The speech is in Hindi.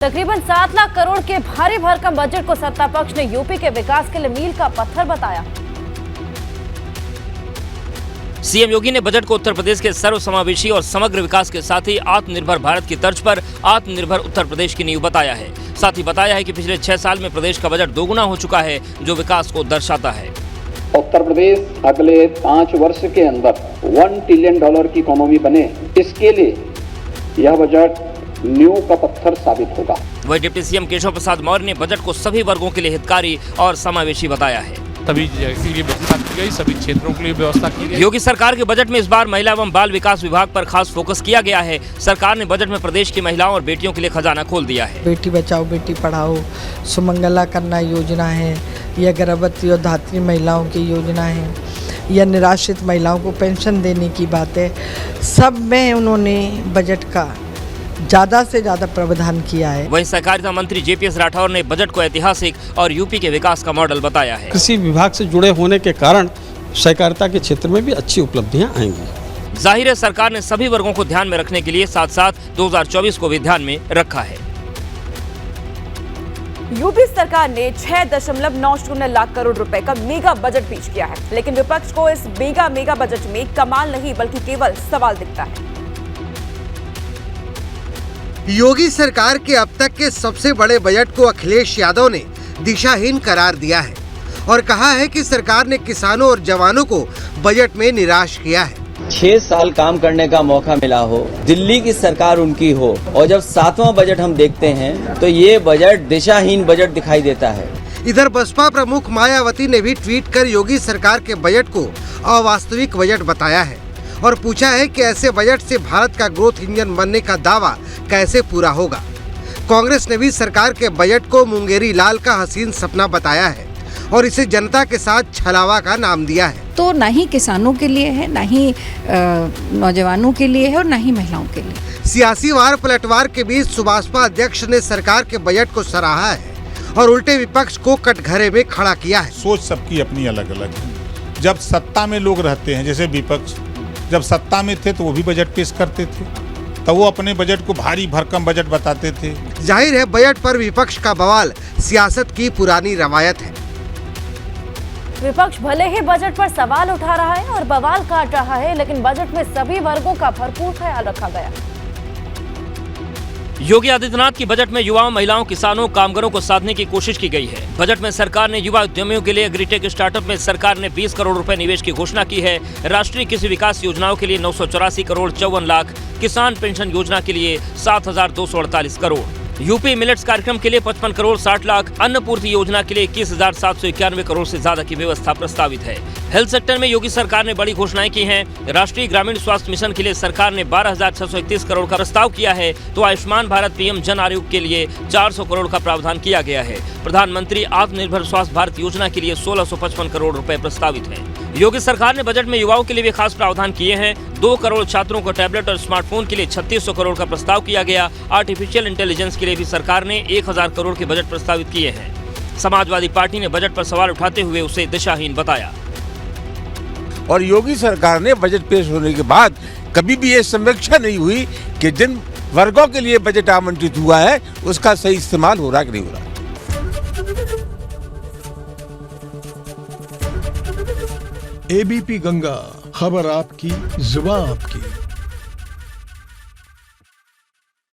तकरीबन 7 लाख करोड़ के भारी भरकम बजट को सत्ता पक्ष ने यूपी के विकास के लिए मील का पत्थर बताया। सीएम योगी ने बजट को उत्तर प्रदेश के सर्वसमावेशी और समग्र विकास के साथ ही आत्मनिर्भर भारत की तर्ज पर आत्मनिर्भर उत्तर प्रदेश की नींव बताया है। साथ ही बताया है कि पिछले 6 साल में प्रदेश का बजट दोगुना हो चुका है, जो विकास को दर्शाता है। उत्तर प्रदेश अगले 5 वर्ष के अंदर $1 ट्रिलियन की इकोनॉमी बने, इसके लिए यह बजट नींव का पत्थर साबित होगा। वही डिप्टी सीएम केशव प्रसाद मौर्य ने बजट को सभी वर्गों के लिए हितकारी और समावेशी बताया है। सभी के लिए व्यवस्था की गई, सभी क्षेत्रों के लिए व्यवस्था की गई। योगी सरकार के बजट में इस बार महिला एवं बाल विकास विभाग पर खास फोकस किया गया है। सरकार ने बजट में प्रदेश की महिलाओं और बेटियों के लिए खजाना खोल दिया है। बेटी बचाओ बेटी पढ़ाओ, सुमंगला कन्या योजना है, या गर्भवती और धात्री महिलाओं की योजना है, या निराश्रित महिलाओं को पेंशन देने की बात है। सब में उन्होंने बजट का ज्यादा से ज्यादा प्रावधान किया है। वहीं सहकारिता मंत्री जेपीएस राठौर ने बजट को ऐतिहासिक और यूपी के विकास का मॉडल बताया है। कृषि विभाग से जुड़े होने के कारण सहकारिता के क्षेत्र में भी अच्छी उपलब्धियां आएंगी। जाहिर है सरकार ने सभी वर्गों को ध्यान में रखने के लिए साथ साथ 2024 को भी ध्यान में रखा है। यूपी सरकार ने 6.90 लाख करोड़ रुपए का मेगा बजट पेश किया है, लेकिन विपक्ष को इस मेगा बजट में कमाल नहीं बल्कि केवल सवाल दिखता है। योगी सरकार के अब तक के सबसे बड़े बजट को अखिलेश यादव ने दिशाहीन करार दिया है और कहा है कि सरकार ने किसानों और जवानों को बजट में निराश किया है। 6 साल काम करने का मौका मिला हो, दिल्ली की सरकार उनकी हो, और जब 7वां बजट हम देखते हैं तो ये बजट दिशाहीन बजट दिखाई देता है। इधर बसपा प्रमुख मायावती ने भी ट्वीट कर योगी सरकार के बजट को अवास्तविक बजट बताया है और पूछा है कि ऐसे बजट से भारत का ग्रोथ इंजन बनने का दावा कैसे पूरा होगा। कांग्रेस ने भी सरकार के बजट को मुंगेरी लाल का हसीन सपना बताया है और इसे जनता के साथ छलावा का नाम दिया है। तो ना ही किसानों के लिए है, ना ही नौजवानों के लिए है और ना ही महिलाओं के लिए। सियासी वार पलटवार के बीच सुभाषपा अध्यक्ष ने सरकार के बजट को सराहा है और उल्टे विपक्ष को कटघरे में खड़ा किया है। सोच सबकी अपनी अलग अलग है। जब सत्ता में लोग रहते हैं, जैसे विपक्ष जब सत्ता में थे तो वो भी बजट पेश करते थे, तो वो अपने बजट को भारी भरकम बजट बताते थे। जाहिर है बजट पर विपक्ष का बवाल सियासत की पुरानी रवायत है। विपक्ष भले ही बजट पर सवाल उठा रहा है और बवाल काट रहा है, लेकिन बजट में सभी वर्गों का भरपूर ख्याल रखा गया। योगी आदित्यनाथ की बजट में युवाओं, महिलाओं, किसानों, कामगारों को साधने की कोशिश की गई है। बजट में सरकार ने युवा उद्यमियों के लिए एग्रीटेक स्टार्टअप में सरकार ने 20 करोड़ रुपए निवेश की घोषणा की है। राष्ट्रीय कृषि विकास योजनाओं के लिए 984 करोड़ 54 लाख, किसान पेंशन योजना के लिए 7,248 करोड़, यूपी मिलेट्स कार्यक्रम के लिए 55 करोड़ 60 लाख, अन्न पूर्ति योजना के लिए 21,791 करोड़ से ज्यादा की व्यवस्था प्रस्तावित है। हेल्थ सेक्टर में योगी सरकार ने बड़ी घोषणाएं की हैं। राष्ट्रीय ग्रामीण स्वास्थ्य मिशन के लिए सरकार ने 12,631 करोड़ का प्रस्ताव किया है, तो आयुष्मान भारत पीएम जन आरोग्य के लिए 400 करोड़ का प्रावधान किया गया है। प्रधानमंत्री आत्मनिर्भर स्वास्थ्य भारत योजना के लिए 1655 करोड़ रुपए प्रस्तावित है। योगी सरकार ने बजट में युवाओं के लिए भी खास प्रावधान किए हैं। 2 करोड़ छात्रों को टैबलेट और स्मार्टफोन के लिए 3600 करोड़ का प्रस्ताव किया गया। आर्टिफिशियल इंटेलिजेंस के लिए भी सरकार ने 1000 करोड़ के बजट प्रस्तावित किए हैं। समाजवादी पार्टी ने बजट पर सवाल उठाते हुए उसे दिशाहीन बताया। और योगी सरकार ने बजट पेश होने के बाद कभी भी ये समीक्षा नहीं हुई कि जिन वर्गों के लिए बजट आवंटित हुआ है उसका सही इस्तेमाल हो रहा कि नहीं हो रहा। एबीपी गंगा, खबर आपकी, जुबान आपकी।